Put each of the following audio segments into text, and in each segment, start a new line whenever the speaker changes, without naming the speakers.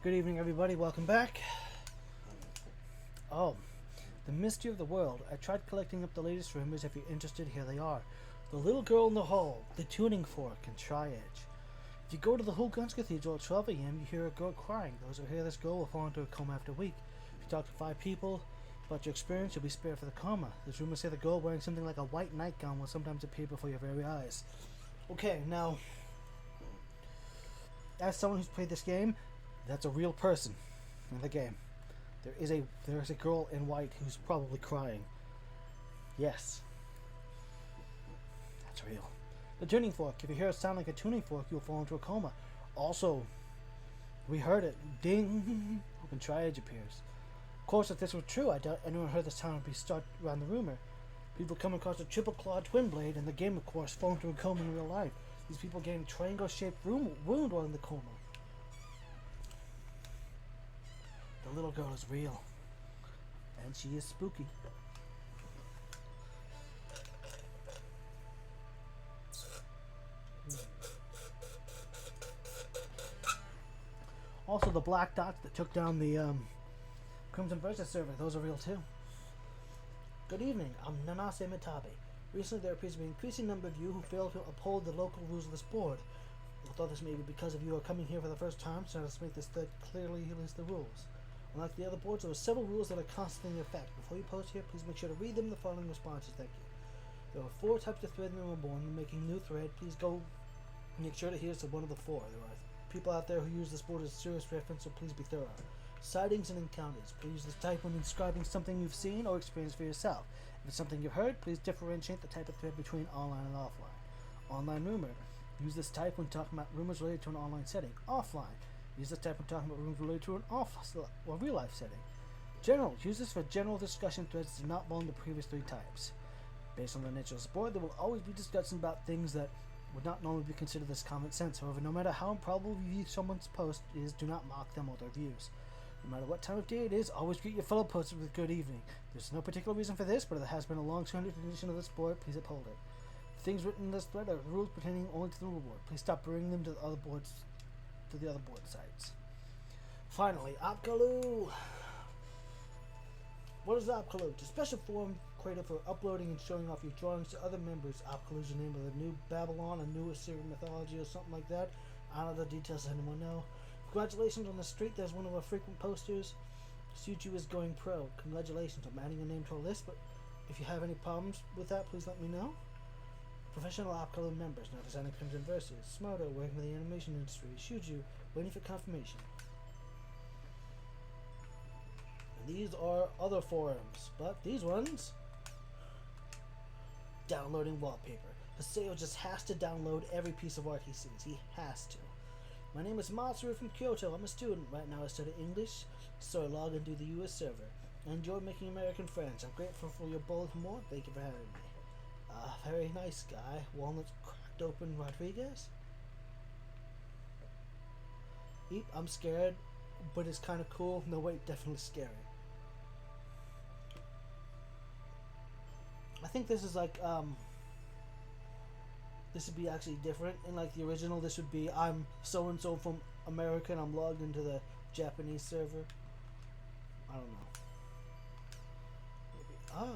Good evening, everybody. Welcome back. Oh, the mystery of the world. I tried collecting up the latest rumors. If you're interested, here they are. The little girl in the hole, the tuning fork, and Tri-Edge. If you go to the Hull Guns Cathedral at 12 a.m., you hear a girl crying. Those who hear this girl will fall into a coma after a week. If you talk to 5 people about your experience, you'll be spared for the coma. There's rumors say the girl wearing something like a white nightgown will sometimes appear before your very eyes. Okay, now, as someone who's played this game, that's a real person in the game. There is a girl in white who's probably crying. Yes. That's real. The tuning fork. If you hear it sound like a tuning fork, you'll fall into a coma. Also, we heard it. Ding! When Tri-Edge appears. Of course, if this were true, I doubt anyone heard the sound would be start around the rumor. People come across a triple clawed twin blade in the game, of course, fall into a coma in real life. These people getting triangle-shaped wound while in the coma. The little girl is real. And she is spooky. Also, the black dots that took down the Crimson Versus server, those are real too. Good evening, I'm Nanase Mitabe. Recently there appears to be an increasing number of you who fail to uphold the local rules of this board. Although this may be because of you are coming here for the first time, so let's make this thread clearly list the rules. Unlike the other boards, there are several rules that are constantly in effect. Before you post here, please make sure to read them. The following responses, thank you. There are 4 types of thread in the Reborn. When making new thread, please go make sure to adhere to one of the 4. There are people out there who use this board as a serious reference, so please be thorough. Sightings and encounters. Please use this type when describing something you've seen or experienced for yourself. If it's something you've heard, please differentiate the type of thread between online and offline. Online rumor. Use this type when talking about rumors related to an online setting. Offline. Use this type when talking about rumors related to an real-life setting. General. Use this for general discussion threads that do not belong to the previous 3 types. Based on the nature of this board, there will always be discussions about things that would not normally be considered as common sense. However, no matter how improbable you view someone's post is, do not mock them or their views. No matter what time of day it is, always greet your fellow posters with good evening. There's no particular reason for this, but it has been a long-standing tradition of this board. Please uphold it. Things written in this thread are rules pertaining only to the rule board. Please stop bringing them to the other board sites. Finally, Apkaloo. What is Apkaloo? It's a special forum created for uploading and showing off your drawings to other members. Apkaloo is the name of the new Babylon, a new Assyrian mythology, or something like that. I don't know the details. Does anyone know? Congratulations on the streak. There's one of our frequent posters. Suju is going pro. Congratulations. I'm adding your name to a list, but if you have any problems with that, please let me know. Professional Apkaloo members now designing Crimson Versus. Smarto working with the animation industry. Shuju waiting for confirmation. And these are other forums, but these ones downloading wallpaper. Haseo just has to download every piece of art he sees. He has to. My name is Matsuru from Kyoto. I'm a student. Right now I study English, so I log into the US server. I enjoy making American friends. I'm grateful for your bold humor. Thank you for having me. Very nice guy. Walnuts cracked open Rodriguez. Eep, I'm scared, but it's kind of cool. No, wait, definitely scary. I think this is like, this would be actually different. In like the original, this would be, I'm so-and-so from America and I'm logged into the Japanese server. I don't know. Maybe.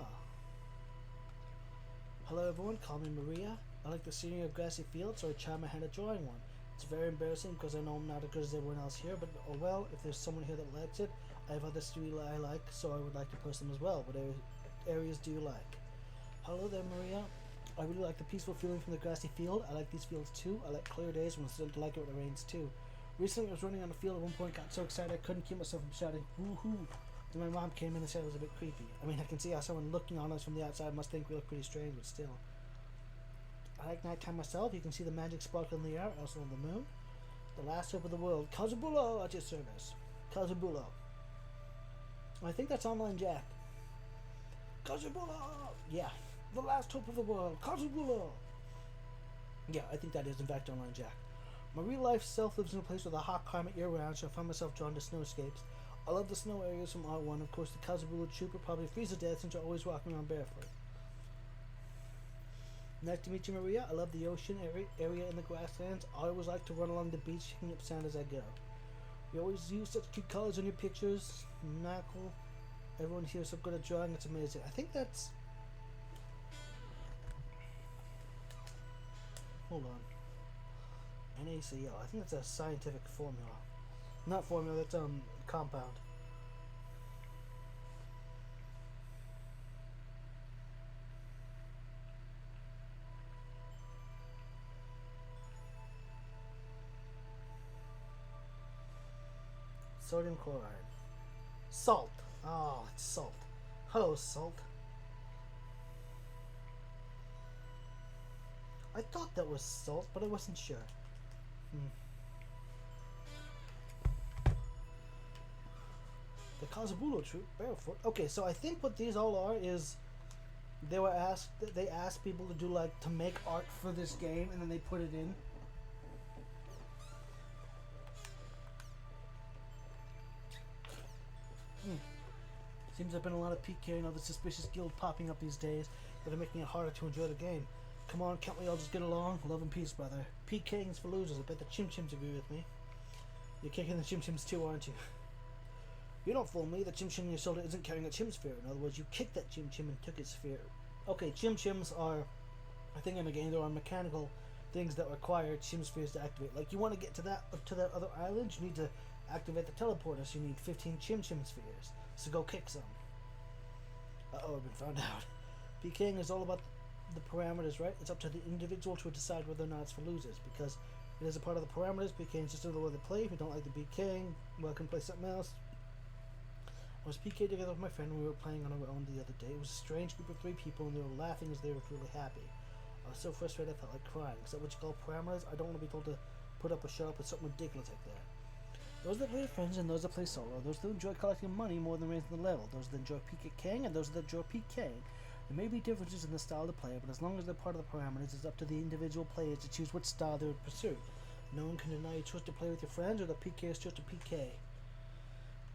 Hello everyone, call me Maria. I like the scenery of grassy fields, so I try my hand at drawing one. It's very embarrassing because I know I'm not as good as everyone else here, but oh well, if there's someone here that likes it, I have other streets I like, so I would like to post them as well. What areas do you like? Hello there, Maria. I really like the peaceful feeling from the grassy field. I like these fields too. I like clear days when it's starting to like it when it rains too. Recently I was running on the field at one point, got so excited I couldn't keep myself from shouting, woohoo. Then my mom came in and said it was a bit creepy. I mean, I can see how someone looking on us from the outside must think we look pretty strange, but still. I like nighttime myself. You can see the magic sparkle in the air, also on the moon. The last hope of the world. Kazubulo at your service. Kazubulo. I think that's Online Jack. Kazubulo! Yeah. The last hope of the world. Kazubulo! Yeah, I think that is in fact Online Jack. My real life self lives in a place with a hot climate year round, so I find myself drawn to snowscapes. I love the snow areas from R1. Of course, the Kazubulo Trooper probably freeze to death since you're always walking around barefoot. Nice to meet you, Maria. I love the ocean area in the grasslands. I always like to run along the beach, picking up sand as I go. You always use such cute colors in your pictures. Knuckle. Everyone here is so good at drawing, it's amazing. I think that's... Hold on. NaCl. I think that's a scientific formula. Not formula, that's compound. Sodium chloride. Salt. Oh, it's salt. Hello, salt. I thought that was salt, but I wasn't sure. The Kazabulo troop, barefoot. Okay, so I think what these all are is they asked people to do like to make art for this game, and then they put it in. Seems there's been a lot of PK and other suspicious guild popping up these days that are making it harder to enjoy the game. Come on, can't we all just get along? Love and peace, brother. PKing's for losers. I bet the Chim Chims agree with me. You're kicking the Chim Chims too, aren't you? You don't fool me. The Chim Chim in your shoulder isn't carrying a Chim Sphere. In other words, you kicked that Chim Chim and took its sphere. Okay, Chim Chims are, I think in the game, there are mechanical things that require Chim Spheres to activate. Like, you want to get to that other island, you need to activate the teleporter, so you need 15 Chim Chim Spheres. So go kick some. Uh-oh, I've been found out. PKing is all about the parameters, right? It's up to the individual to decide whether or not it's for losers, because it is a part of the parameters. PKing is just another way to play. If you don't like the PKing, well, I can play something else. I was PK together with my friend and we were playing on our own the other day. It was a strange group of 3 people and they were laughing as they were really happy. I was so frustrated I felt like crying. Is that what you call parameters? I don't want to be told to put up or shut up with something ridiculous like that. Those that play with friends and those that play solo. Those that enjoy collecting money more than raising the level. Those that enjoy PKing and those that enjoy PKing. There may be differences in the style to play, but as long as they're part of the parameters, it's up to the individual players to choose what style they would pursue. No one can deny your choice to play with your friends or the PK is just a PK.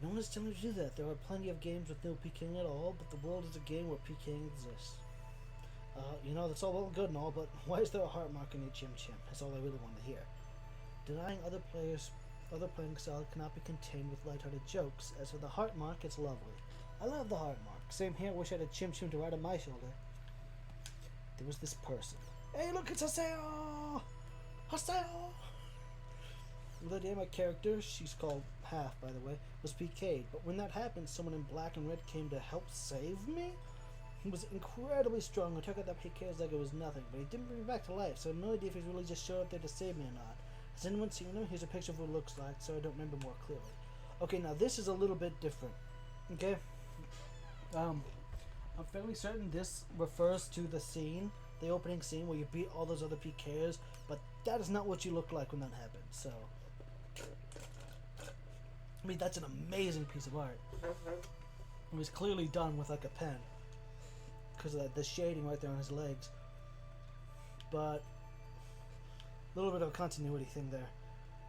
No one is telling you to do that. There are plenty of games with no PKing at all, but the world is a game where PKing exists. You know, that's all well and good and all, but why is there a heart mark in your Chim Chim? That's all I really want to hear. Denying other playing style cannot be contained with lighthearted jokes. As for the heart mark, it's lovely. I love the heart mark. Same here, wish I had a Chim Chim to ride on my shoulder. There was this person. Hey, look, it's Haseo! Haseo! The other day, my character, she's called Half, by the way, was PK'd. But when that happened, someone in black and red came to help save me? He was incredibly strong. I took out that PK as like it was nothing, but he didn't bring me back to life, so I have no idea if he really just showed up there to save me or not. Has anyone seen him? Here's a picture of what it looks like, so I don't remember more clearly. Okay, now this is a little bit different. Okay? I'm fairly certain this refers to the scene, the opening scene where you beat all those other PKers, but that is not what you look like when that happens, so... I mean, that's an amazing piece of art. It was clearly done with like a pen, because of the shading right there on his legs. But a little bit of a continuity thing there.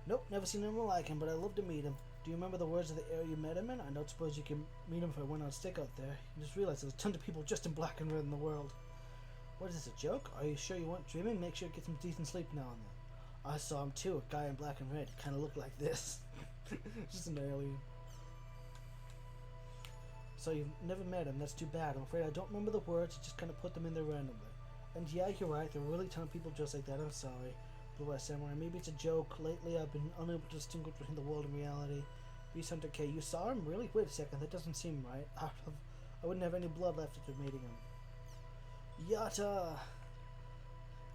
Nope, never seen anyone like him, but I'd love to meet him. Do you remember the words of the area you met him in? I don't suppose you can meet him if I went on stick out there. You just realized there's tons of people just in black and red in the world. What is this, a joke? Are you sure you weren't dreaming? Make sure you get some decent sleep now and then. I saw him too, a guy in black and red. He kind of looked like this. Just an alien. So you've never met him, that's too bad. I'm afraid I don't remember the words, I just kind of put them in there randomly. And yeah, you're right, there are really a ton of people just like that, I'm sorry. Blue-Eyed Samurai, maybe it's a joke. Lately I've been unable to distinguish between the world and reality. Beast Hunter K, you saw him? Really? Wait a second, that doesn't seem right. I wouldn't have any blood left after meeting him. Yata!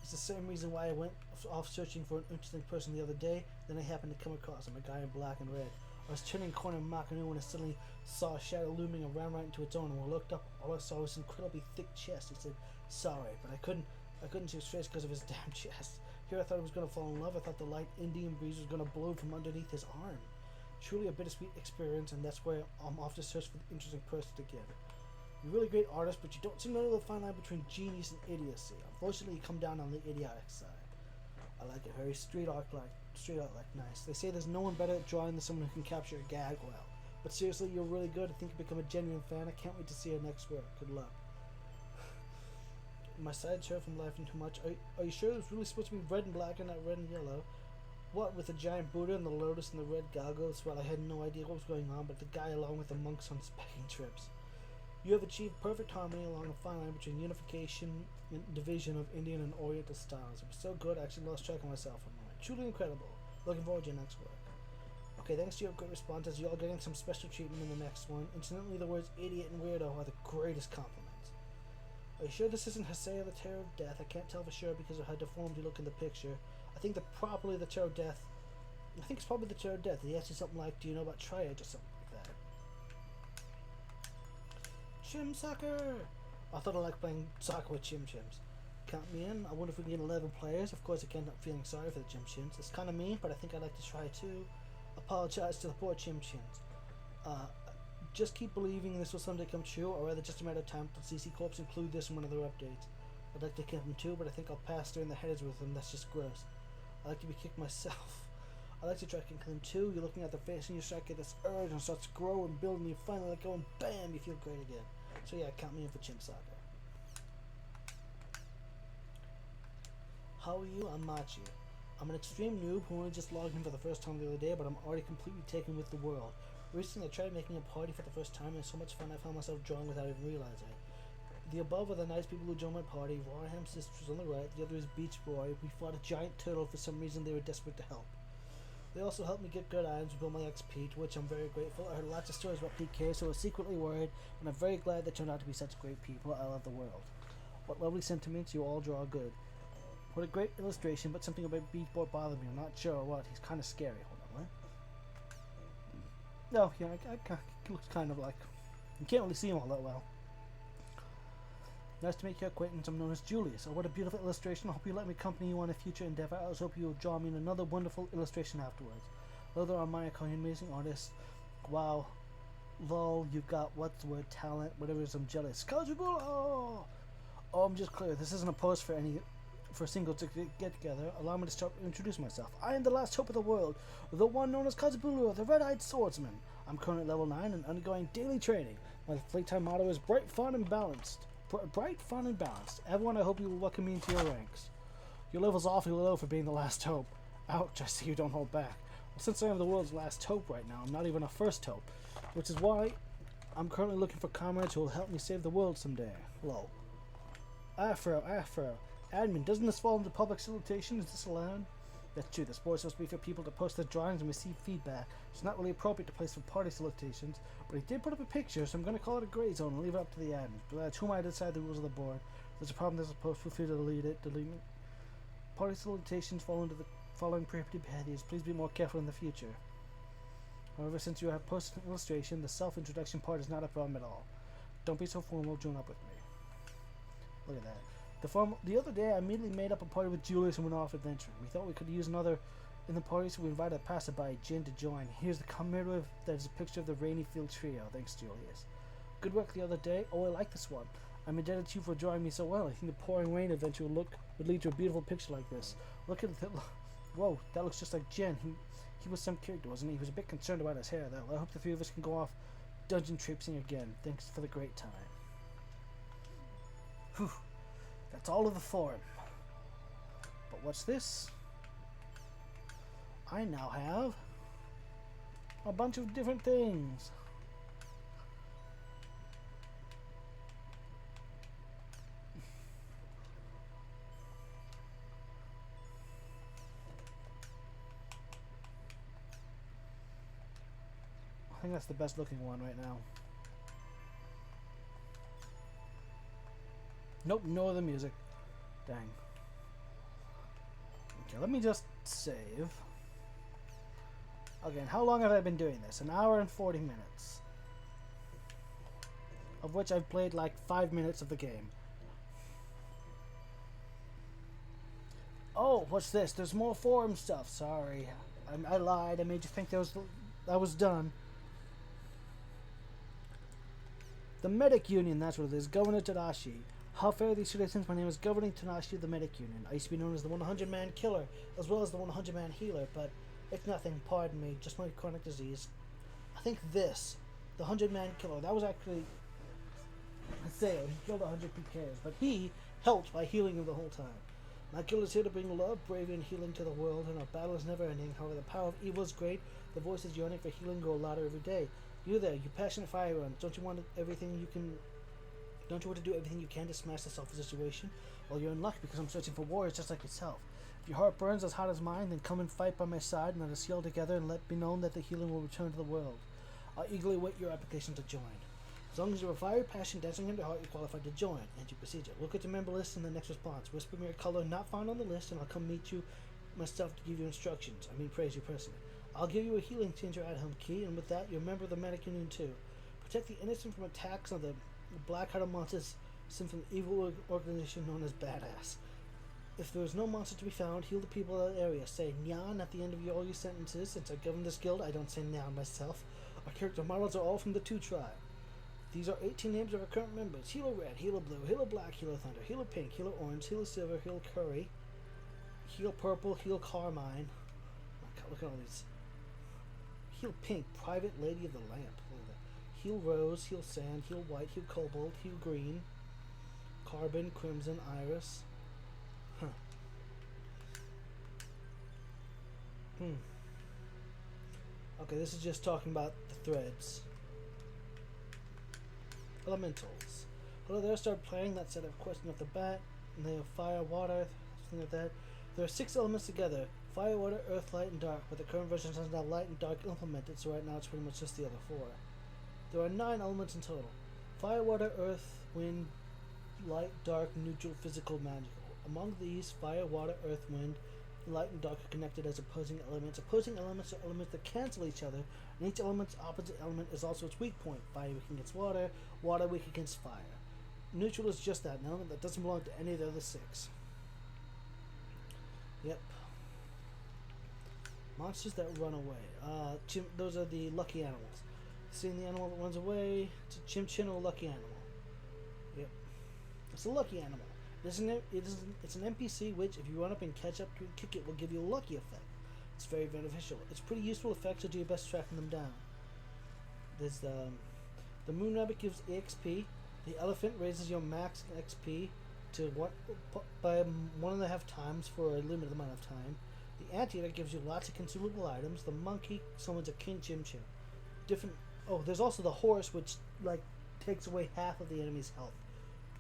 It's the same reason why I went off searching for an interesting person the other day. Then I happened to come across him, a guy in black and red. I was turning a corner in Makanu when I suddenly saw a shadow looming and ran right into its own. And when I looked up, all I saw was an incredibly thick chest. He said, "Sorry, but I couldn't see his face because of his damn chest." Here I thought he was going to fall in love. I thought the light Indian breeze was going to blow from underneath his arm. Truly a bittersweet experience, and that's why I'm off to search for the interesting person again. You're a really great artist, but you don't seem to know the fine line between genius and idiocy. Unfortunately, you come down on the idiotic side. I like it. Very street art like nice. They say there's no one better at drawing than someone who can capture a gag well. But seriously, you're really good. I think you've become a genuine fan. I can't wait to see your next work. Good luck. My side shirt from laughing too much. Are you sure it was really supposed to be red and black and not red and yellow? What with the giant Buddha and the lotus and the red goggles? Well, I had no idea what was going on, but the guy along with the monks on specking trips. You have achieved perfect harmony along a fine line between unification and division of Indian and Oriental styles. It was so good I actually lost track of myself for a moment. Truly incredible. Looking forward to your next work. Okay, thanks to your great responses, you're all getting some special treatment in the next one. Incidentally, the words idiot and weirdo are the greatest compliments. Are you sure this isn't Hesea the Terror of Death? I can't tell for sure because of how deformed you look in the picture. I think it's probably the Terror of Death. He asked you something like, do you know about triads or something like that? Chim soccer! I thought I liked playing soccer with chim chims. Count me in. I wonder if we can get 11 players. Of course, I can't help feeling sorry for the chim chims. It's kind of mean, but I think I'd like to try too. Apologize to the poor chim chims. Just keep believing this will someday come true, or rather just a matter of time until CC Corps include this in one of their updates. I'd like to kick them too, but I think I'll pass during the headers with them. That's just gross. I like to be kicked myself. I like to try kicking them too. You're looking at their face and you start to get this urge and it starts to grow and build and you finally let go and bam, you feel great again. So yeah, count me in for chim soccer. How are you? I'm Machi. I'm an extreme noob who only just logged in for the first time the other day, but I'm already completely taken with the world. Recently I tried making a party for the first time and it's so much fun I found myself drawing without even realizing it. The above are the nice people who joined my party. Warham Sisters on the right, the other is Beach Boy. We fought a giant turtle. For some reason they were desperate to help. They also helped me get good items and build my XP, to which I'm very grateful. I heard lots of stories about PK, so I was secretly worried, and I'm very glad they turned out to be such great people. I love the world. What lovely sentiments, you all draw good. What a great illustration, but something about Beach Boy bothered me. I'm not sure what. He's kind of scary. Hold on, what? No, yeah, he looks kind of like... You can't really see him all that well. Nice to make your acquaintance. I'm known as Julius. Oh, what a beautiful illustration. I hope you let me accompany you on a future endeavor. I also hope you will draw me in another wonderful illustration afterwards. Although I'm my amazing artist. Wow. Lol, you've got, what's the word, talent, whatever it is, I'm jealous. Oh, I'm just clear. This isn't a post for a single to get together. Allow me to start introducing myself. I am the last hope of the world, the one known as Kazabulu, the red-eyed swordsman. I'm currently at level 9 and undergoing daily training. My playtime motto is bright, fun, and balanced. Everyone, I hope you will welcome me into your ranks. Your level's awfully low for being the last hope. Ouch, I see you don't hold back. Well, since I am the world's last hope right now, I'm not even a first hope. Which is why I'm currently looking for comrades who will help me save the world someday. Lol. Afro. Admin, doesn't this fall into public solicitation? Is this allowed? That's true, the sport is supposed to be for people to post their drawings and receive feedback. It's not really appropriate to place for party solicitations, but he did put up a picture, so I'm going to call it a gray zone and leave it up to the admin. But that's whom I decide the rules of the board. If there's a problem there's a post, feel free to delete it. Party solicitations fall into the following prohibited behaviors. Please be more careful in the future. However, since you have posted an illustration, the self-introduction part is not a problem at all. Don't be so formal, join up with me. Look at that. The other day, I immediately made up a party with Julius and went off adventuring. We thought we could use another in the party, so we invited a passerby, Jin, to join. Here's the commemorative. There's a picture of the Rainy Field Trio. Thanks, Julius. Good work the other day. Oh, I like this one. I'm indebted to you for drawing me so well. I think the pouring rain adventure would lead to a beautiful picture like this. Look at it. Whoa, that looks just like Jin. He was some character, wasn't he? He was a bit concerned about his hair, though. I hope the three of us can go off dungeon traipsing again. Thanks for the great time. Whew. That's all of the forum. But what's this? I now have a bunch of different things. I think that's the best looking one right now. Nope, no other music. Dang. Okay, let me just save. Again, how long have I been doing this? An hour and 40 minutes. Of which I've played like 5 minutes of the game. Oh, what's this? There's more forum stuff. Sorry. I lied. I made you think that was done. The Medic Union, that's what it is. Governor Tadashi. How fair these citizens. My name is Governor Tadashi of the Medic Union. I used to be known as the 100-man killer, as well as the 100-man healer, but it's nothing, pardon me, just my chronic disease. I think this, the 100-man killer, that was actually Hesea. He killed 100 PKs, but he helped by healing him the whole time. My guild is here to bring love, bravery, and healing to the world, and our battle is never ending. However, the power of evil is great. The voices yearning for healing grow louder every day. You there, you passionate firearms. Don't you want everything you can? Don't you want to do everything you can to smash the selfish situation? Well, you're in luck because I'm searching for warriors just like yourself. If your heart burns as hot as mine, then come and fight by my side, and let us heal together, and let me know that the healing will return to the world. I'll eagerly await your application to join. As long as you have fire, passion, dancing in your heart, you're qualified to join. Entry procedure. Look at your member list in the next response. Whisper me your color not found on the list, and I'll come meet you myself to give you instructions. I mean, praise you personally. I'll give you a healing changer at-home key, and with that, you're a member of the Medic Union too. Protect the innocent from attacks of the black-hearted monsters sent from the evil organization known as Badass. If there is no monster to be found, heal the people of that area. Say Nyan at the end of all your sentences. Since I govern this guild, I don't say Nyan myself. Our character models are all from the 2 tribe. These are 18 names of our current members. Healer Red, Healer Blue, Healer Black, Healer Thunder, Healer Pink, Healer Orange, Healer Silver, Healer Curry, Healer Purple, Healer Carmine. Oh my God, look at all these. Heal Pink, Private Lady of the Lamp. Look at that. Heal Rose, Heal Sand, Heal White, Heal Cobalt, Heal Green, Carbon, Crimson, Iris. Huh. Okay, this is just talking about the threads. Elementals. Hello there, start playing that set of questions off the bat. And they have fire, water, something like that. There are 6 elements together. Fire, water, earth, light, and dark. But the current version has now light and dark implemented, so right now it's pretty much just the other 4. There are 9 elements in total. Fire, water, earth, wind, light, dark, neutral, physical, magical. Among these, fire, water, earth, wind, light, and dark are connected as opposing elements. Opposing elements are elements that cancel each other, and each element's opposite element is also its weak point. Fire weak against water, water weak against fire. Neutral is just that, an element that doesn't belong to any of the other 6. Yep. Monsters that run away. Those are the lucky animals. Seeing the animal that runs away, it's a chimchin or a lucky animal. Yep. It's a lucky animal. It's an NPC which, if you run up and catch up to and kick it, will give you a lucky effect. It's very beneficial. It's pretty useful effect, so do your best tracking them down. There's the moon rabbit gives EXP. The elephant raises your max XP to by 1.5 times for a limited amount of time. The anteater gives you lots of consumable items. The monkey summons a king chim chim. Oh, there's also the horse, which takes away half of the enemy's health,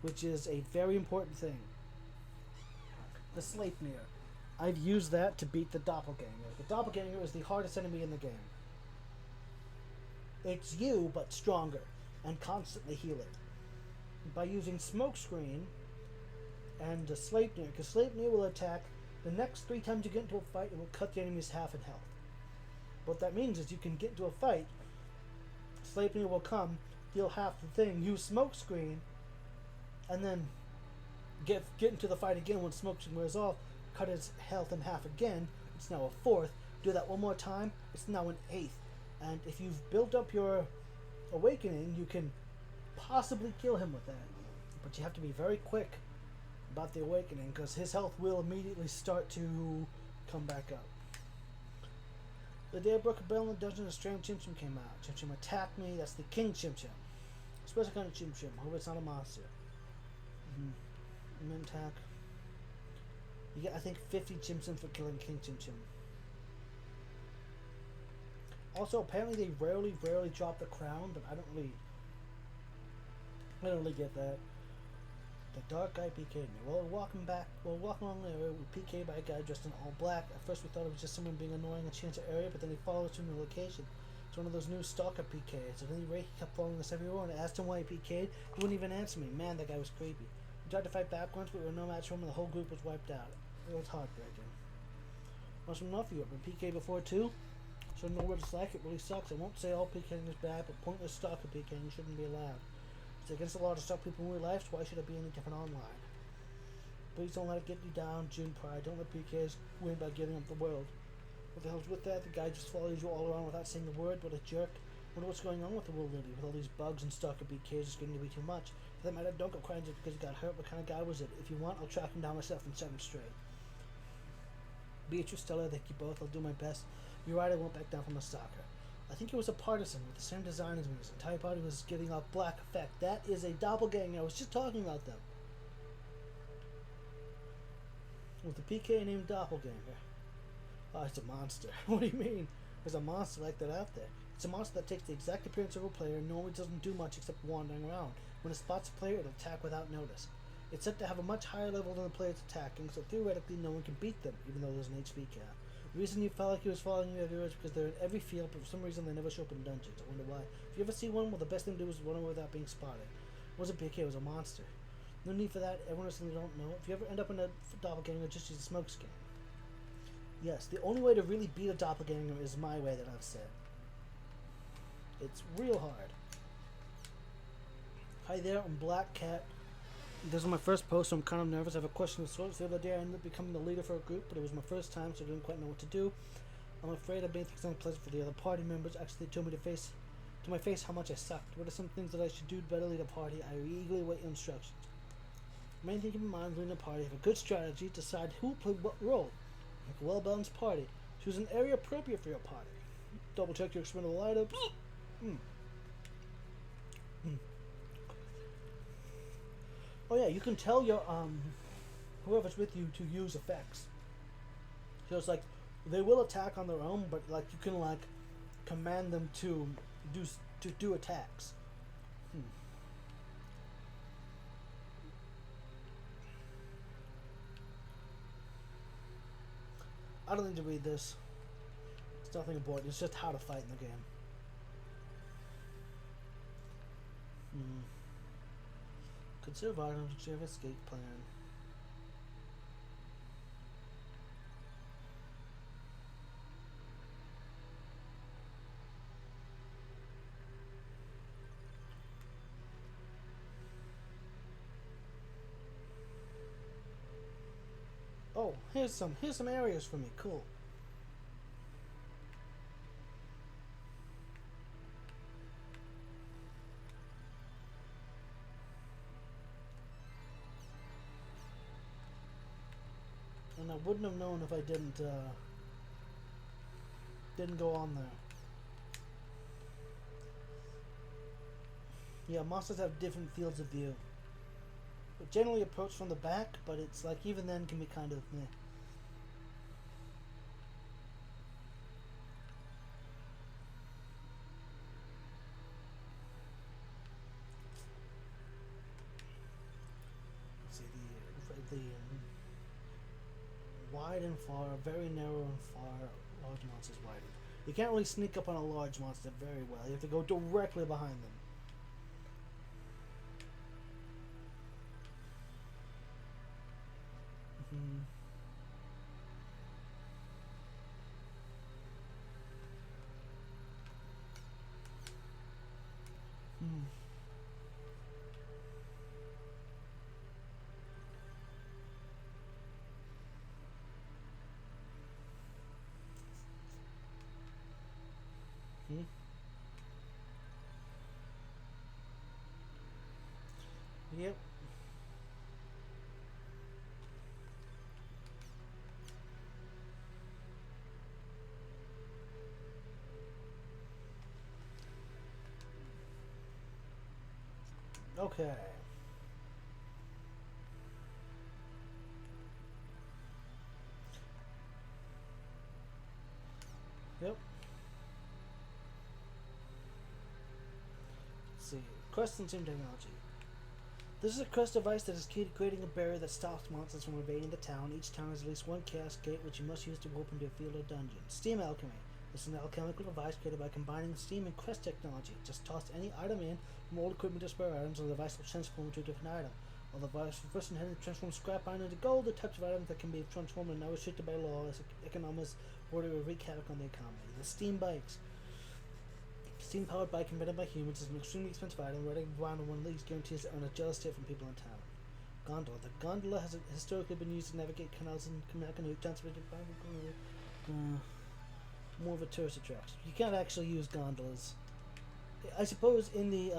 which is a very important thing. The Sleipnir. I've used that to beat the Doppelganger. The Doppelganger is the hardest enemy in the game. It's you, but stronger, and constantly healing. By using Smokescreen and the Sleipnir, because Sleipnir will attack the next 3 times you get into a fight, it will cut the enemy's half in health. What that means is you can get into a fight, Sleipnir will come, heal half the thing, use Smokescreen, and then get into the fight again when Smokescreen wears off, cut his health in half again, it's now a 4th. Do that one more time, it's now an 8th. And if you've built up your awakening, you can possibly kill him with that. But you have to be very quick about the awakening, because his health will immediately start to come back up. The day I broke a bell in the dungeon, a strange Chim Chim came out. Chim Chim attacked me. That's the King Chim Chim. Special kind of Chim Chim. Hope it's not a monster. And then attack. You get, I think, 50 Chim Chim for killing King Chim Chim. Also, apparently they rarely drop the crown, but I don't really get that. The dark guy PK'd me. While walking along the area, we PK'd by a guy dressed in all black. At first we thought it was just someone being annoying and changed the area, but then he followed us to a new location. It's one of those new stalker PKs. At any rate, he kept following us everywhere, and I asked him why he PK'd. He wouldn't even answer me. Man, that guy was creepy. We tried to fight back once, but we were no match for him, and the whole group was wiped out. It was heartbreaking. Once enough of you. I've been PK'd before too, so I know what it's like. It really sucks. I won't say all PKing is bad, but pointless stalker PKing shouldn't be allowed. It's against the law to stalk people in real life, so why should it be any different online? Please don't let it get you down, June Pride. Don't let PKs win by giving up the world. What the hell's with that? The guy just follows you all around without saying a word. What a jerk. Wonder what's going on with the world lately. With all these bugs and stalker PKs, it's getting to be too much. For that matter, don't go crying just because you got hurt. What kind of guy was it? If you want, I'll track him down myself and set him straight. Beatrice, Stella, thank you both. I'll do my best. You're right, I won't back down from a stalker. I think it was a partisan with the same design as me. His entire body was giving off black effect. That is a doppelganger. I was just talking about them. with a PK named Doppelganger. Oh, it's a monster. What do you mean? There's a monster like that out there. It's a monster that takes the exact appearance of a player and normally doesn't do much except wandering around. When it spots a player, it'll attack without notice. It's said to have a much higher level than the player it's attacking, so theoretically no one can beat them, even though there's an HP cap. The reason you felt like he was following you everywhere is because they're in every field, but for some reason they never show up in dungeons. I wonder why. If you ever see one, well, the best thing to do is run away without being spotted. It wasn't PK, it was a monster. No need for that, everyone listening don't know. If you ever end up in a doppelganger, just use a smoke screen. Yes, the only way to really beat a doppelganger is my way that I've said. It's real hard. Hi there, I'm Black Cat. This is my first post, so I'm kind of nervous. I have a question of sorts. The other day I ended up becoming the leader for a group, but it was my first time, so I didn't quite know what to do. I'm afraid I've made things unpleasant for the other party members. Actually, they told me to my face how much I sucked. What are some things that I should do to better lead a party? I eagerly await your instructions. Main thing to keep in mind leading a party, have a good strategy, decide who will play what role. Make a well-balanced party. Choose an area appropriate for your party. Double check your expendable items. Oh yeah, you can tell your whoever's with you to use effects. So it's like they will attack on their own, but like you can like command them to do attacks. I don't need to read this. It's nothing important. It's just how to fight in the game. Conserve items, achieve escape plan. Oh, here's some areas for me. Cool. And I wouldn't have known if I didn't go on there. Yeah, monsters have different fields of view. But generally approach from the back, but it's like even then can be kind of meh. Let's see the wide and far, very narrow and far, large monsters widened. You can't really sneak up on a large monster very well. You have to go directly behind them. Yep. Okay. Yep. Let's see. Quest and team technology. This is a quest device that is key to creating a barrier that stops monsters from invading the town. Each town has at least one chaos gate, which you must use to open to a field or dungeon. Steam alchemy. This is an alchemical device created by combining steam and quest technology. Just toss any item in from old equipment to spare items, and the device will transform into a different item. While the device was first intended to transform scrap iron into gold, the types of items that can be transformed are now restricted by law as economists order to wreak havoc on the economy. The steam bikes. Steam-powered bike invented by humans is an extremely expensive item. Riding around on one of these guarantees to earn a jealous tip from people in town. Gondola. The gondola has historically been used to navigate canals and canoe transported by more of a tourist attraction. You can't actually use gondolas. I suppose in the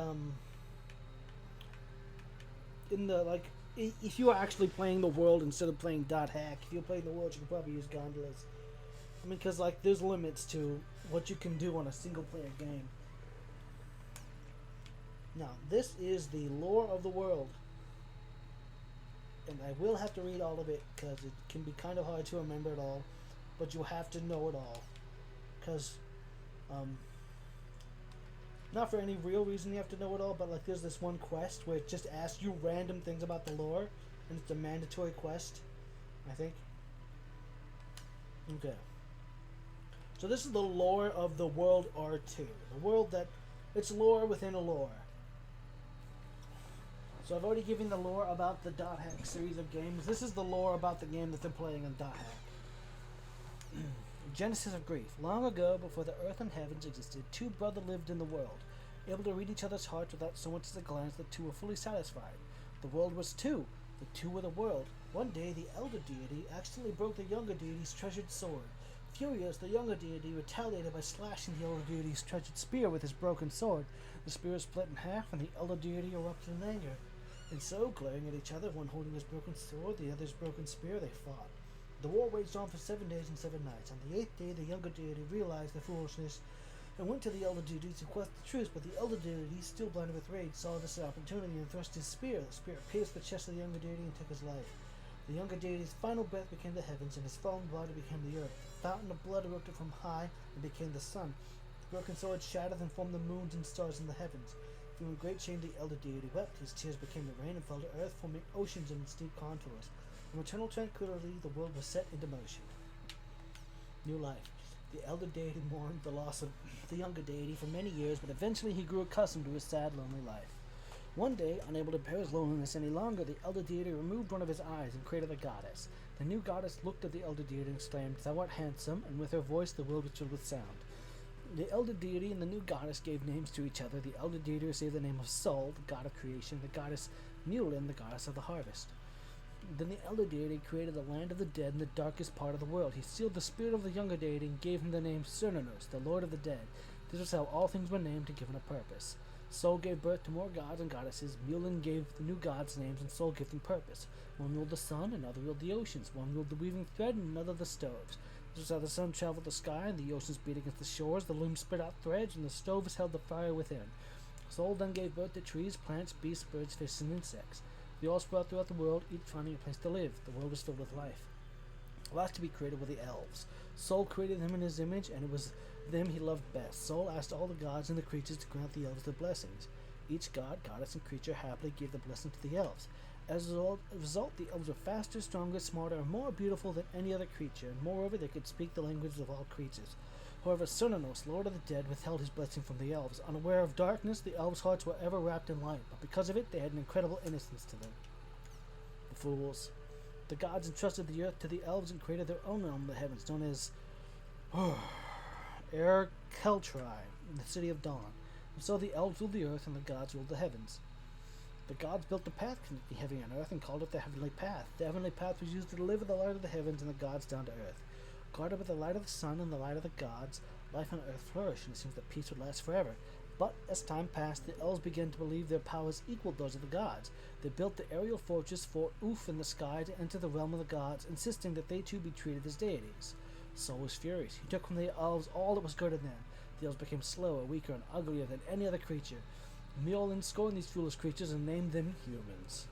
like, if you are actually playing the world instead of playing .hack, if you're playing the world, you can probably use gondolas. I mean, because like there's limits to what you can do on a single-player game. Now, this is the lore of the world. and I will have to read all of it because it can be kind of hard to remember it all, but you have to know it all, because not for any real reason you have to know it all, but like there's this one quest where it just asks you random things about the lore, and it's a mandatory quest, I think. Okay. So this is the lore of the world R2. The world that... It's lore within a lore. So I've already given the lore about the Dot Hack series of games. This is the lore about the game that they're playing on Dot Hack. Genesis of Grief. Long ago, before the earth and heavens existed, two brothers lived in the world. Able to read each other's hearts without so much as a glance, the two were fully satisfied. The world was two. The two were the world. One day, the elder deity accidentally broke the younger deity's treasured sword. Furious, the younger deity retaliated by slashing the elder deity's treasured spear with his broken sword. The spear split in half, and the elder deity erupted in anger. And so, glaring at each other, one holding his broken sword, the other's broken spear, they fought. The war waged on for 7 days and 7 nights. On the 8th day, the younger deity realized their foolishness and went to the elder deity to quest the truth, but the elder deity, still blinded with rage, saw this opportunity and thrust his spear. The spear pierced the chest of the younger deity and took his life. The younger deity's final breath became the heavens, and his fallen body became the earth. The fountain of blood erupted from high and became the sun. The broken sword shattered and formed the moons and stars in the heavens. Feeling great shame, the elder deity wept. His tears became the rain and fell to earth, forming oceans in its deep contours. From eternal tranquility, the world was set into motion. New life. The elder deity mourned the loss of the younger deity for many years, but eventually he grew accustomed to his sad, lonely life. One day, unable to bear his loneliness any longer, the elder deity removed one of his eyes and created a goddess. The new goddess looked at the elder deity and exclaimed, "Thou art handsome," and with her voice the world was filled with sound. The elder deity and the new goddess gave names to each other. The elder deity received the name of Sol, the god of creation, the goddess Mulin, the goddess of the harvest. Then the elder deity created the land of the dead in the darkest part of the world. He sealed the spirit of the younger deity and gave him the name Cernunnos, the lord of the dead. This was how all things were named and given a purpose. Sol gave birth to more gods and goddesses. Mulin gave the new gods names, and Sol gave them purpose. One ruled the sun, another ruled the oceans. One ruled the weaving thread, and another the stoves. This was how the sun traveled the sky, and the oceans beat against the shores. The loom spit out threads, and the stoves held the fire within. Sol then gave birth to trees, plants, beasts, birds, fish, and insects. They all spread throughout the world, each finding a place to live. The world was filled with life. The last to be created were the elves. Sol created them in his image, and it was them he loved best. Sol asked all the gods and the creatures to grant the elves their blessings. Each god, goddess, and creature happily gave the blessing to the elves. As a result, the elves were faster, stronger, smarter, and more beautiful than any other creature, and moreover, they could speak the languages of all creatures. However, Cernunnos, lord of the dead, withheld his blessing from the elves. Unaware of darkness, the elves' hearts were ever wrapped in light, but because of it, they had an incredible innocence to them. The fools. The gods entrusted the earth to the elves and created their own realm in the heavens, known as Keltrai, the city of dawn. And so the elves ruled the earth and the gods ruled the heavens. The gods built a path connecting heaven and earth and called it the heavenly path. The heavenly path was used to deliver the light of the heavens and the gods down to earth. Guarded with the light of the sun and the light of the gods, life on earth flourished, and it seems that peace would last forever. But as time passed, the elves began to believe their powers equaled those of the gods. They built the aerial fortress Fort Oof in the sky to enter the realm of the gods, insisting that they too be treated as deities. Sol was furious. He took from the elves all that was good in them. The elves became slower, weaker, and uglier than any other creature. Mjolnir scorned these foolish creatures and named them humans.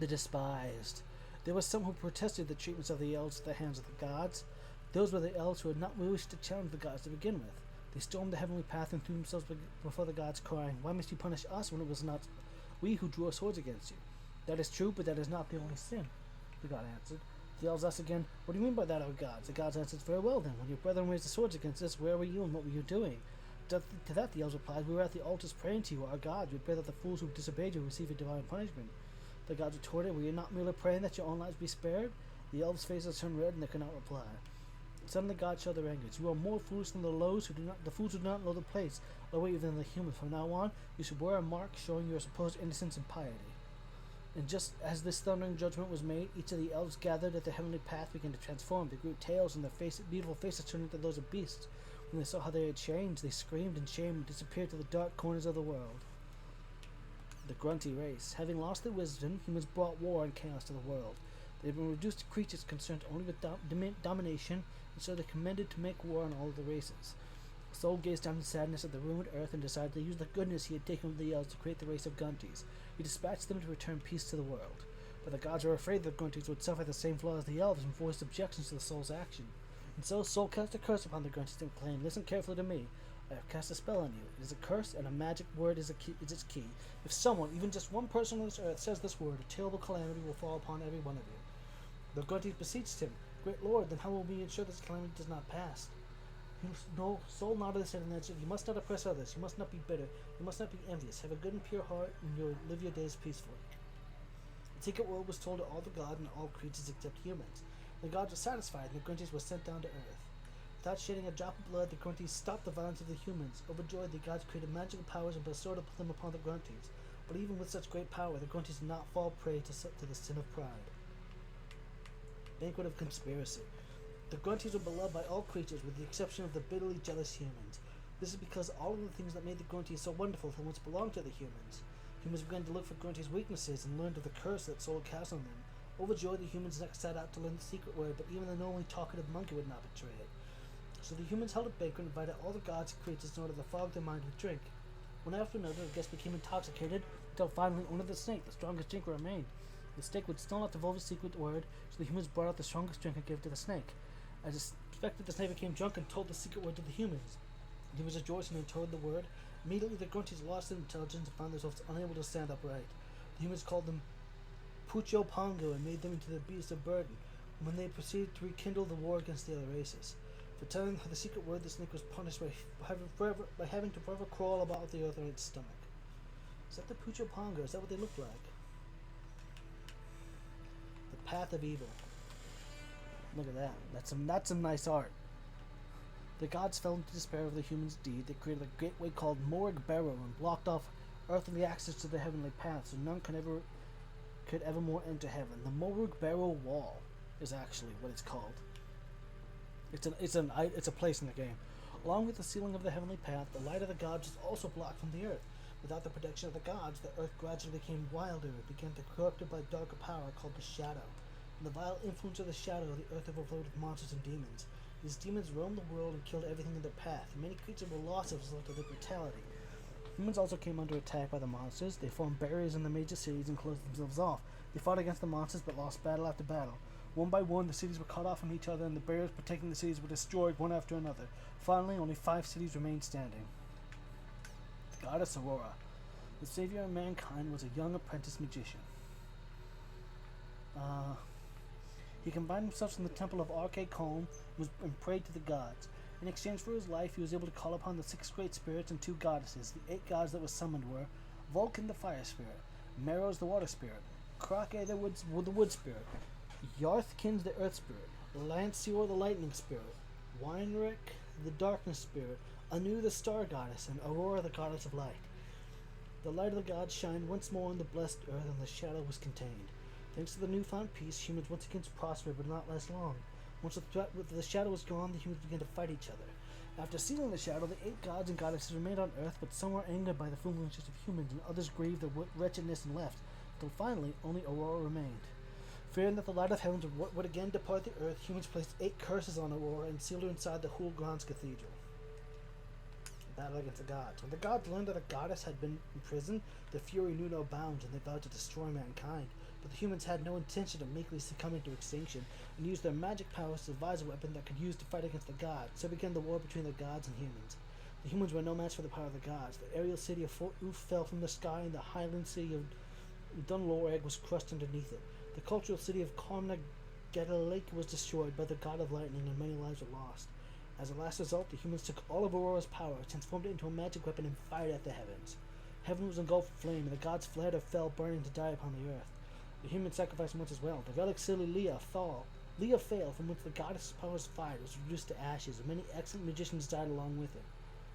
The despised. There were some who protested the treatments of the elves at the hands of the gods. Those were the elves who had not wished to challenge the gods to begin with. They stormed the heavenly path and threw themselves before the gods, crying, "Why must you punish us when it was not we who drew our swords against you?" "That is true, but that is not the only sin," the god answered. The elves asked again, "What do you mean by that, O gods?" The gods answered, "Very well then, when your brethren raised the swords against us, where were you and what were you doing?" To that the elves replied, "We were at the altars praying to you, our gods. We pray that the fools who disobeyed you receive a divine punishment." The gods retorted, "Were you not merely praying that your own lives be spared?" The elves' faces turned red and they could not reply. Suddenly God showed their anger. "You are more foolish than the fools who do not know the place, or even than the humans. From now on, you should wear a mark showing your supposed innocence and piety." And just as this thundering judgment was made, each of the elves gathered at the heavenly path began to transform. They grew tails, and their beautiful faces turned into those of beasts. When they saw how they had changed, they screamed in shame and disappeared to the dark corners of the world. The grunty race. Having lost their wisdom, humans brought war and chaos to the world. They had been reduced to creatures concerned only with domination, and so they commanded to make war on all of the races. Soul gazed down in sadness at the ruined earth and decided to use the goodness he had taken from the elves to create the race of Gunties. He dispatched them to return peace to the world. But the gods were afraid that the Gunties would suffer the same flaws as the elves and voiced objections to the Soul's action. And so Soul cast a curse upon the Gunties and claimed, "Listen carefully to me. I have cast a spell on you. It is a curse, and a magic word is its key. If someone, even just one person on this earth, says this word, a terrible calamity will fall upon every one of you." The Gunties beseeched him, "Great Lord, then how will we ensure this calamity does not pass?" Soul nodded his head and answered, "You must not oppress others. You must not be bitter. You must not be envious. Have a good and pure heart, and you'll live your days peacefully." The secret word was told to all the gods and all creatures except humans. The gods were satisfied, and the Grunties were sent down to earth. Without shedding a drop of blood, the Grunties stopped the violence of the humans. Overjoyed, the gods created magical powers and bestowed them upon the Grunties. But even with such great power, the Grunties did not fall prey to the sin of pride. Banquet of Conspiracy. The Grunties were beloved by all creatures, with the exception of the bitterly jealous humans. This is because all of the things that made the Grunties so wonderful had once belonged to the humans. Humans began to look for Grunties' weaknesses and learned of the curse that Soul cast on them. Overjoyed, the humans next set out to learn the secret word, but even the normally talkative monkey would not betray it. So the humans held a banquet and invited all the gods and creatures in order to fog their mind with drink. One after another, the guests became intoxicated, until finally only the snake, the strongest drinker, remained. The snake would still not divulge the secret word, so the humans brought out the strongest drink and gave it to the snake. As expected, the snake became drunk and told the secret word to the humans. The humans rejoiced and told the word. Immediately, the Grunties lost their intelligence and found themselves unable to stand upright. The humans called them Pucho Pongo and made them into the beasts of burden, when they proceeded to rekindle the war against the other races. For telling her the secret word, the snake was punished by having to forever crawl about the earth on its stomach. Is that the Pucho Pongo? Is that what they look like? The Path of Evil. Look at that. That's some nice art. The gods fell into despair of the humans' deed. They created a gateway called Morg Barrow and blocked off earthly access to the heavenly path, so none could evermore enter heaven. The Morg Barrow Wall is actually what it's called. It's a place in the game. Along with the sealing of the heavenly path, the light of the gods was also blocked from the earth. Without the protection of the gods, the earth gradually became wilder and began to corrupted by darker power called the Shadow. In the vile influence of the Shadow, the earth overflowed with monsters and demons. These demons roamed the world and killed everything in their path. Many creatures were lost as a result of their brutality. Humans also came under attack by the monsters. They formed barriers in the major cities and closed themselves off. They fought against the monsters but lost battle after battle. One by one, the cities were cut off from each other, and the barriers protecting the cities were destroyed one after another. Finally, only 5 cities remained standing. The goddess Aurora. The savior of mankind was a young apprentice magician. He combined himself in the temple of Arcade Calm and prayed to the gods. In exchange for his life, he was able to call upon the 6 great spirits and 2 goddesses. The 8 gods that were summoned were Vulcan the fire spirit, Meros the water spirit, Krake the wood spirit, Yarthkins the earth spirit, Lancior the lightning spirit, Weinrich the darkness spirit, Anu the star goddess, and Aurora the goddess of light. The light of the gods shined once more on the blessed earth, and the shadow was contained. Thanks to the newfound peace, humans once again prospered, but not last long. Once the threat with the shadow was gone, the humans began to fight each other. After sealing the shadow, the 8 gods and goddesses remained on earth, but some were angered by the foolishness of humans, and others grieved their wretchedness and left, until finally only Aurora remained. Fearing that the light of heaven would again depart the earth, humans placed 8 curses on Aurora and sealed her inside the Hulgrans Cathedral. Battle against the gods. When the gods learned that a goddess had been imprisoned, their fury knew no bounds, and they vowed to destroy mankind. But the humans had no intention of meekly succumbing to extinction, and used their magic powers to devise a weapon that could use to fight against the gods. So began the war between the gods and humans. The humans were no match for the power of the gods. The aerial city of Fort Oof fell from the sky, and the highland city of Dunloreg was crushed underneath it. The cultural city of Comna Lake was destroyed by the god of lightning, and many lives were lost. As a last result, the humans took all of Aurora's power, transformed it into a magic weapon, and fired at the heavens. Heaven was engulfed in flame, and the gods fled or fell, burning to die upon the earth. The humans sacrificed once as well. The relic silly Leah failed, from which the goddess's powers fired, was reduced to ashes, and many excellent magicians died along with it.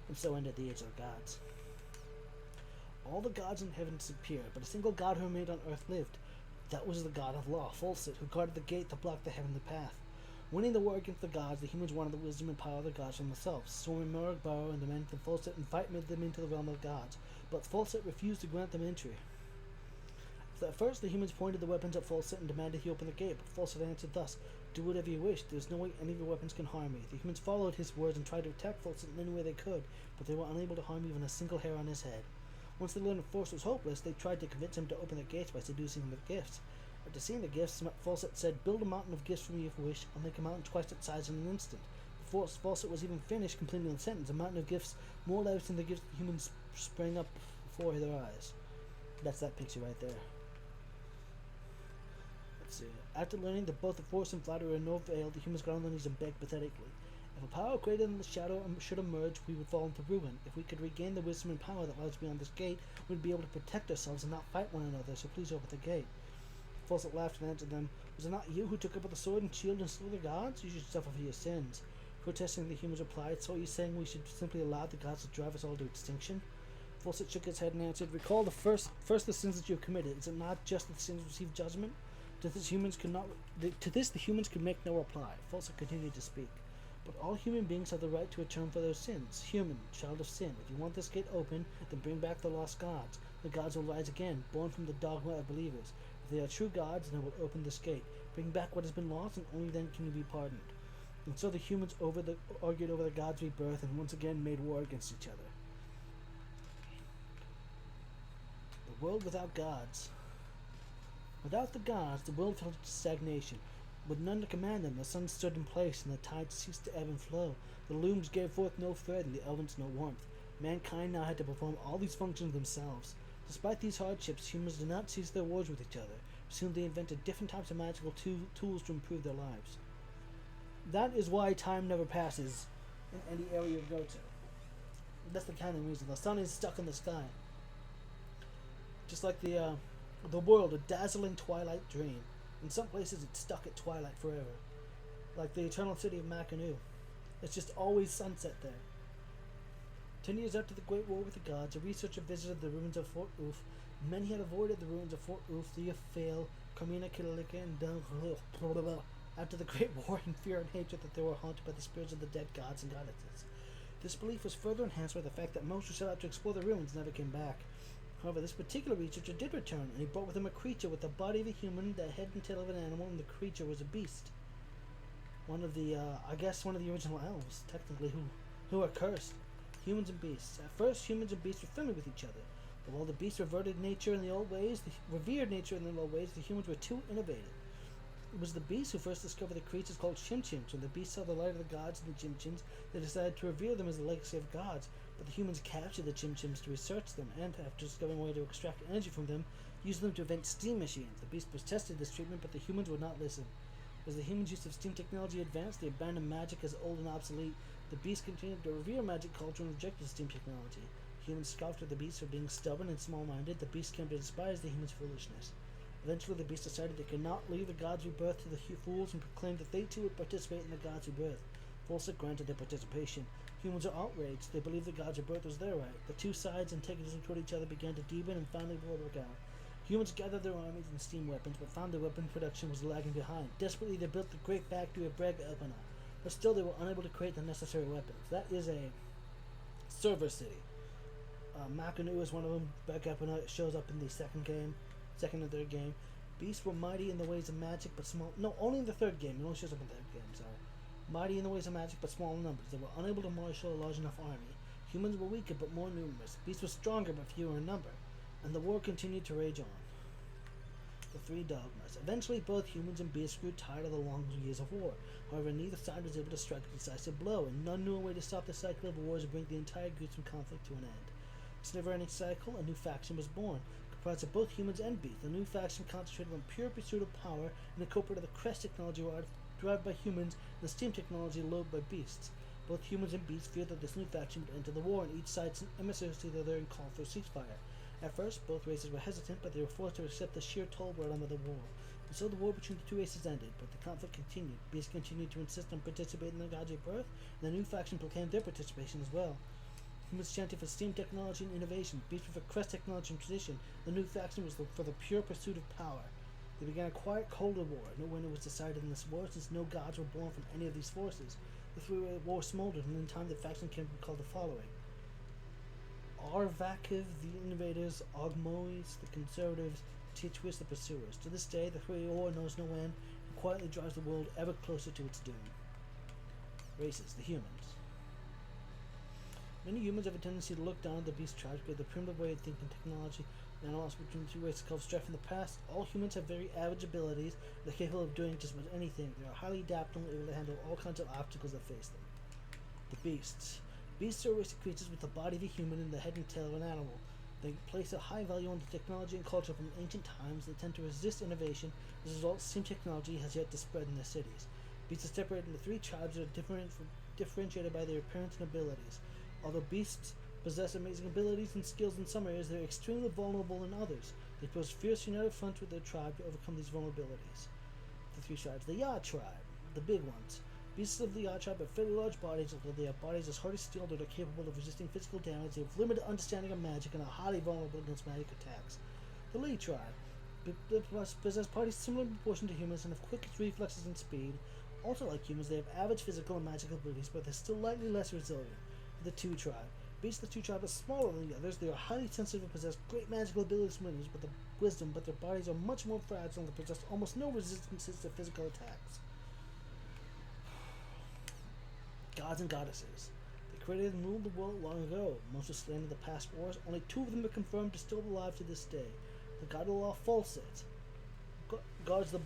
And so ended the age of the gods. All the gods in heaven disappeared, but a single god who remained on earth lived. That was the god of law, Fulsit, who guarded the gate to block the heavenly path. Winning the war against the gods, the humans wanted the wisdom and power of the gods for themselves. Storming Morag Barrow and demanding Fulsit and fight made them into the realm of gods, but Fulsit refused to grant them entry. At first, the humans pointed the weapons at Falset and demanded he open the gate, but Falset answered thus, "Do whatever you wish. There's no way any of your weapons can harm me." The humans followed his words and tried to attack Falset in any way they could, but they were unable to harm even a single hair on his head. Once they learned Force was hopeless, they tried to convince him to open the gates by seducing him with gifts. After seeing the gifts, Falset said, "Build a mountain of gifts for me if you wish. I'll make a mountain twice its size in an instant." Before Falset was even finished completing the sentence, a mountain of gifts more lavish than the gifts the humans sprang up before their eyes. That's that picture right there. Let's see. After learning that both the Force and flattery are no avail, the humans got on their knees and begged pathetically. "If a power greater than the shadow should emerge, we would fall into ruin. If we could regain the wisdom and power that lies beyond this gate, we'd be able to protect ourselves and not fight one another, so please open the gate." Falset laughed and answered them, "Was it not you who took up with the sword and shield and slew the gods? You should suffer for your sins." Protesting, the humans replied, "So are you saying we should simply allow the gods to drive us all to extinction?" Falset shook his head and answered, "Recall the first the sins that you have committed. Is it not just that the sins receive judgment? To this the humans could make no reply." Falset continued to speak. "But all human beings have the right to atone for their sins. Human, child of sin, if you want this gate open, then bring back the lost gods. The gods will rise again, born from the dogma of believers. If they are true gods, then they will open this gate. Bring back what has been lost, and only then can you be pardoned." And so the humans argued over the gods' rebirth and once again made war against each other. The world without gods. Without the gods, the world fell into stagnation. With none to command them, the sun stood in place, and the tides ceased to ebb and flow. The looms gave forth no thread, and the elements no warmth. Mankind now had to perform all these functions themselves. Despite these hardships, humans did not cease their wars with each other. Soon they invented different types of magical tools to improve their lives. That is why time never passes in any area you go to. That's the kind of reason. The sun is stuck in the sky. Just like the world, a dazzling twilight dream. In some places, it's stuck at twilight forever. Like the eternal city of Makanu. It's just always sunset there. 10 years after the Great War with the gods, a researcher visited the ruins of Fort Oof. Many had avoided the ruins of Fort Oof, Theophale, Carmina, Kilika, and Dun. After the Great War, in fear and hatred that they were haunted by the spirits of the dead gods and goddesses. This belief was further enhanced by the fact that most who set out to explore the ruins never came back. However, this particular researcher did return, and he brought with him a creature with the body of a human, the head and tail of an animal, and the creature was a beast. One of the original elves, technically, who are cursed. Humans and beasts. At first, humans and beasts were friendly with each other. But while the beasts revered nature in the old ways, the humans were too innovative. It was the beasts who first discovered the creatures called Chimchims. When the beasts saw the light of the gods in the Chimchims, they decided to revere them as the legacy of gods. But the humans captured the Chimchims to research them, and after discovering a way to extract energy from them, used them to invent steam machines. The beasts protested this treatment, but the humans would not listen. As the humans' use of steam technology advanced, they abandoned magic as old and obsolete. The beasts continued to revere magic culture and rejected steam technology. Humans scoffed at the beasts for being stubborn and small-minded. The beasts came to despise the humans' foolishness. Eventually, the beasts decided they could not leave the gods' rebirth to the fools and proclaimed that they too would participate in the gods' rebirth. Falset granted their participation. Humans are outraged. They believe the gods' rebirth was their right. The two sides, antagonism toward each other, began to deepen and finally broke out. Humans gathered their armies and steam weapons, but found their weapon production was lagging behind. Desperately, they built the great factory of Breg Elpana, but still they were unable to create the necessary weapons. That is a server city. Makanu is one of them. Breg Elpana shows up in the second and third game. Beasts were mighty in the ways of magic, but small. No, only in the third game. It only shows up in the third game, sorry. Mighty in the ways of magic, but small in numbers. They were unable to marshal a large enough army. Humans were weaker, but more numerous. Beasts were stronger, but fewer in number. And the war continued to rage on. The three dogmas. Eventually, both humans and beasts grew tired of the long years of war. However, neither side was able to strike a decisive blow, and none knew a way to stop the cycle of wars and bring the entire gruesome conflict to an end. This never-ending cycle, a new faction was born, comprised of both humans and beasts. The new faction concentrated on pure pursuit of power and incorporated the crest technology derived by humans and the steam technology loaded by beasts. Both humans and beasts feared that this new faction would enter the war, and each side sent emissaries to the other and called for a ceasefire. At first, both races were hesitant, but they were forced to accept the sheer toll brought on by the war. And so the war between the two races ended, but the conflict continued. Beasts continued to insist on participating in the gods' rebirth, and the new faction proclaimed their participation as well. Humans chanted for steam technology and innovation. Beasts were for crest technology and tradition. The new faction was for the pure pursuit of power. They began a quiet, colder war. No winner was decided in this war, since no gods were born from any of these forces. The three-way war smoldered, and in time the faction came to be called the following: Arvakiv, the innovators; Ogmois, the conservatives; treacherous the pursuers. To this day, the Recode knows no end and quietly drives the world ever closer to its doom. Races, the humans. Many humans have a tendency to look down at the beast tribes because of the primitive way of thinking technology and animals between the two races called strife in the past. All humans have very average abilities and are capable of doing just about anything. They are highly adaptable and able to handle all kinds of obstacles that face them. The beasts. Beasts are race creatures with the body of a human and the head and tail of an animal. They place a high value on the technology and culture from ancient times. They tend to resist innovation. As a result, same technology has yet to spread in their cities. Beasts are separated into 3 tribes that are differentiated by their appearance and abilities. Although beasts possess amazing abilities and skills in some areas, they are extremely vulnerable in others. They pose fierce united fronts with their tribe to overcome these vulnerabilities. The 3 tribes. The Yacht tribe, the big ones. Beasts of the Yacht tribe have fairly large bodies, although they have bodies as hard as steel that are capable of resisting physical damage. They have limited understanding of magic and are highly vulnerable against magic attacks. The Lee tribe possess bodies similar in proportion to humans and have quick reflexes and speed. Also like humans, they have average physical and magical abilities, but they're still slightly less resilient. The 2 tribe. Beasts of the 2 tribe are smaller than the others. They are highly sensitive and possess great magical abilities and wisdom, but their bodies are much more fragile and they possess almost no resistances to physical attacks. Gods and goddesses. They created and ruled the world long ago. Most were slain in the past wars. Only 2 of them are confirmed to still be alive to this day. The god of law, Falset, guards the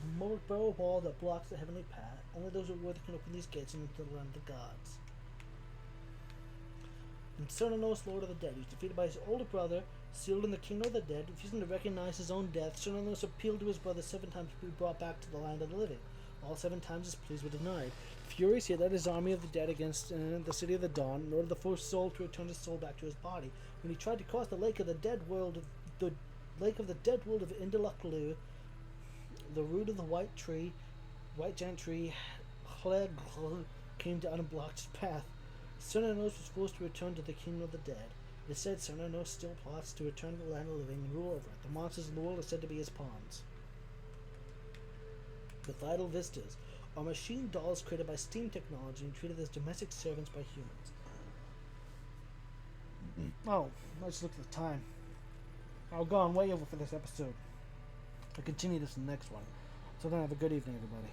barrow wall that blocks the heavenly path. Only those who are worthy can open these gates and into the land of the gods. And Cernunnos, Lord of the Dead, he was defeated by his older brother, sealed in the kingdom of the dead. Refusing to recognize his own death, Cernunnos appealed to his brother 7 times to be brought back to the land of the living. All 7 times his pleas were denied. Furious, he led his army of the dead against the city of the dawn in order to force soul to return his soul back to his body. When he tried to cross the lake of the dead world of Indalaklu, the root of the white giant tree, came down and blocked his path. Cernunnos was forced to return to the kingdom of the dead. It is said Cernunnos still plots to return to the land of the living and rule over it. The monsters in the world are said to be his pawns. The Vital Vistas are machine dolls created by steam technology and treated as domestic servants by humans. Oh, let's look at the time. I've gone way over for this episode. I'll continue this in the next one. So then have a good evening, everybody.